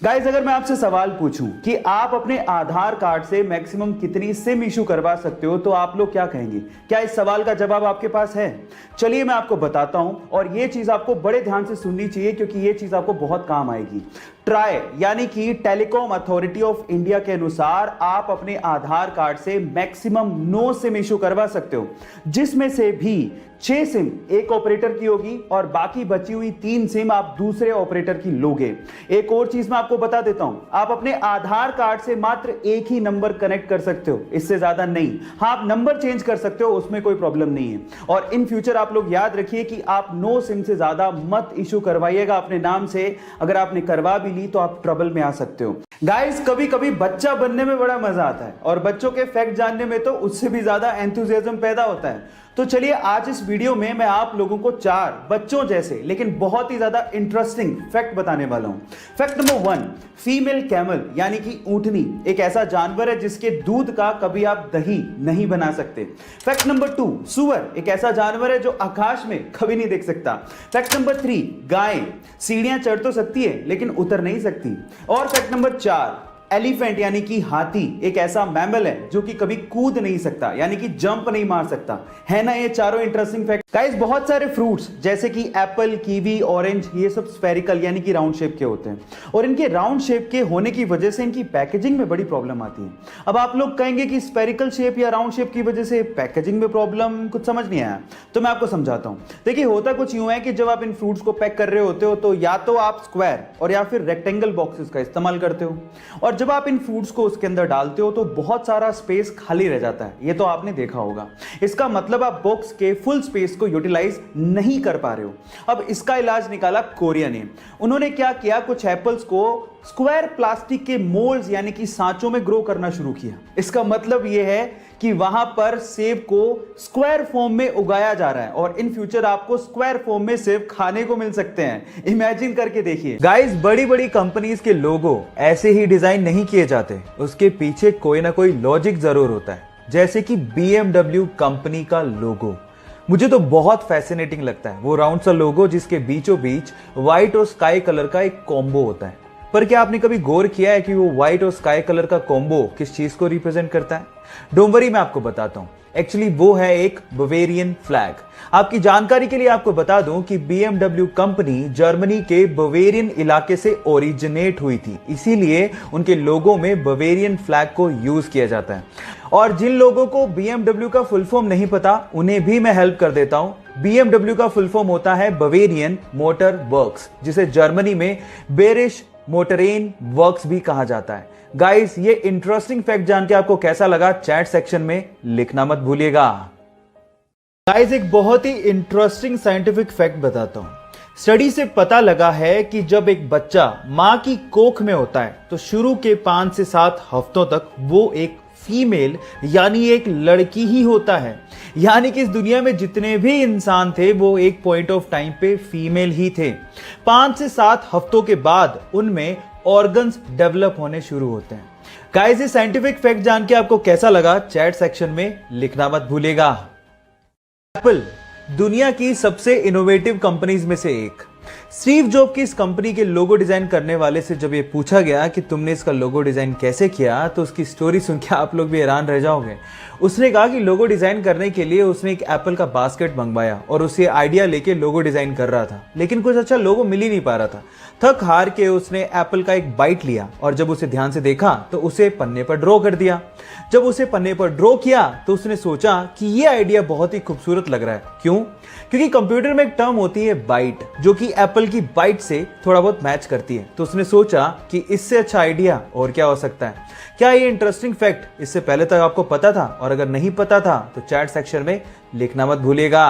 Guys, अगर मैं आपसे सवाल पूछूं कि आप अपने आधार कार्ड से मैक्सिमम कितनी सिम इशू करवा सकते हो तो आप लोग क्या कहेंगे? क्या इस सवाल का जवाब आपके पास है? चलिए मैं आपको बताता हूं, और ये चीज आपको बड़े ध्यान से सुननी चाहिए क्योंकि ये चीज आपको बहुत काम आएगी। ट्राई यानी कि टेलीकॉम अथॉरिटी ऑफ इंडिया के अनुसार आप अपने आधार कार्ड से मैक्सिमम 9 सिम इशू करवा सकते हो, जिसमें से भी 6 सिम एक ऑपरेटर की होगी और बाकी बची हुई 3 सिम आप दूसरे ऑपरेटर की लोगे। एक और चीज मैं आपको बता देता हूं, आप अपने आधार कार्ड से मात्र एक ही नंबर कनेक्ट कर सकते हो, इससे ज्यादा नहीं। हाँ, आप नंबर चेंज कर सकते हो, उसमें कोई प्रॉब्लम नहीं है। और इन फ्यूचर आप लोग याद रखिए कि आप 9 सिम से ज्यादा मत इशू करवाइएगा अपने नाम से। अगर आपने करवा भी ली तो आप ट्रबल में आ सकते हो। गाइस, कभी कभी बच्चा बनने में बड़ा मजा आता है और बच्चों के फैक्ट जानने में तो उससे भी ज्यादा एंथुसियाज्म पैदा होता है। तो चलिए आज इस वीडियो में मैं आप लोगों को 4 बच्चों जैसे लेकिन बहुत ही ज्यादा इंटरेस्टिंग फैक्ट बताने वाला हूं। फैक्ट नंबर 1, फीमेल कैमल यानी कि ऊंटनी एक ऐसा जानवर है जिसके दूध का कभी आप दही नहीं बना सकते। फैक्ट नंबर 2, सुअर एक ऐसा जानवर है जो आकाश में कभी नहीं देख सकता। फैक्ट नंबर 3, गाय सीढ़ियां चढ़ तो सकती है लेकिन उतर नहीं सकती। और फैक्ट नंबर 4, एलिफेंट यानी कि हाथी एक ऐसा मैमल है जो कि कभी कूद नहीं सकता, यानी कि जंप नहीं मार सकता। है ना ये चारों इंटरेस्टिंग फैक्ट? गाइस, बहुत सारे फ्रूट्स जैसे कि एप्पल, कीवी, ऑरेंज ये सब स्फेरिकल यानी कि राउंड शेप के होते हैं, और इनके राउंड शेप के होने की वजह से इनकी पैकेजिंग में बड़ी प्रॉब्लम आती है। अब आप लोग कहेंगे कि स्फेरिकल शेप या राउंड शेप की वजह से पैकेजिंग में प्रॉब्लम, कुछ समझ नहीं आया तो मैं आपको समझाता हूं। देखिए, होता कुछ यूं है कि जब आप इन फ्रूट्स को पैक कर रहे होते हो तो या तो आप स्क्वायर और या फिर रेक्टेंगल बॉक्सेस का इस्तेमाल करते हो, और जब आप इन फ्रूट्स को उसके अंदर डालते हो तो बहुत सारा स्पेस खाली रह जाता है। ये तो आपने देखा होगा। इसका मतलब आप बॉक्स के फुल स्पेस को यूटिलाइज नहीं कर पा रहे हो। अब इसका इलाज निकाला कोरिया ने। उन्होंने क्या किया, कुछ एप्पल्स को स्क्वायर प्लास्टिक के मोल्ड्स यानी कि सांचों में ग्रो करना शुरू किया। इसका मतलब यह है कि वहां पर सेब को स्क्वायर फॉर्म में उगाया जा रहा है और इन फ्यूचर आपको स्क्वायर फॉर्म में सेब खाने को मिल सकते हैं। इमेजिन करके देखिए। गाइस, बड़ी बड़ी कंपनीज के लोगो ऐसे ही डिजाइन नहीं किए जाते, उसके पीछे कोई ना कोई लॉजिक जरूर होता है। जैसे कि BMW कंपनी का लोगो मुझे तो बहुत फैसिनेटिंग लगता है। वो राउंड सा लोगो जिसके बीचों बीच व्हाइट और स्काई कलर का एक कॉम्बो होता है। पर क्या आपने कभी गौर किया है कि वो व्हाइट और स्काई कलर का कॉम्बो किस चीज को रिप्रेजेंट करता है? डोंट वरी, मैं आपको बताता हूं। एक्चुअली वो है एक बवेरियन फ्लैग। आपकी जानकारी के लिए आपको बता दूं कि BMW कंपनी जर्मनी के बवेरियन इलाके से ओरिजिनेट हुई थी, इसीलिए उनके लोगों में बवेरियन फ्लैग को यूज किया जाता है। और जिन लोगों को BMW का फुल फॉर्म नहीं पता उन्हें भी मैं हेल्प कर देता हूं। BMW का फुल फॉर्म होता है बवेरियन मोटर वर्क्स, जिसे जर्मनी में बेरिश मोटरेन वर्क्स भी कहा जाता है। गाइस, ये इंटरेस्टिंग फैक्ट जान के आपको कैसा लगा चैट सेक्शन में लिखना मत भूलिएगा। गाइस, एक बहुत ही इंटरेस्टिंग साइंटिफिक फैक्ट बताता हूं। स्टडी से पता लगा है कि जब एक बच्चा मां की कोख में होता है तो शुरू के 5 से 7 हफ्तों तक वो एक फीमेल यानी एक लड़की ही होता है। यानी कि इस दुनिया में जितने भी इंसान थे वो एक पॉइंट ऑफ टाइम पे फीमेल ही थे। 5 से 7 हफ्तों के बाद उनमें ऑर्गन्स डेवलप होने शुरू होते हैं। गाइस, ये साइंटिफिक फैक्ट जान के आपको कैसा लगा चैट सेक्शन में लिखना मत भूलिएगा। एप्पल दुनिया की सबसे इनोवेटिव कंपनीज में से एक। स्टीव जॉब की इस कंपनी के लोगो डिजाइन करने वाले से जब ये पूछा गया कि तुमने इसका लोगो डिजाइन कैसे किया तो उसकी स्टोरी सुन के आप लोग भी हैरान रह जाओगे। उसने कहा कि लोगो डिजाइन करने के लिए उसने एक एप्पल का बास्केट मंगवाया और उसे आइडिया लेके लोगो डिजाइन कर रहा था, लेकिन कुछ अच्छा लोगो मिल ही नहीं पा रहा था। थक हार के उसने एप्पल का एक बाइट लिया और जब उसे ध्यान से देखा तो उसे पन्ने पर ड्रॉ कर दिया। जब उसे पन्ने पर ड्रॉ किया तो उसने सोचा कि यह आइडिया बहुत ही खूबसूरत लग रहा है। क्यों? क्योंकि कंप्यूटर में एक टर्म होती है बाइट, जो कि एप्पल की बाइट से थोड़ा बहुत मैच करती है। तो उसने सोचा कि इससे अच्छा आइडिया और क्या हो सकता है। क्या ये इंटरेस्टिंग फैक्ट इससे पहले तक आपको पता था? और अगर नहीं पता था तो चैट सेक्शन में लिखना मत भूलिएगा।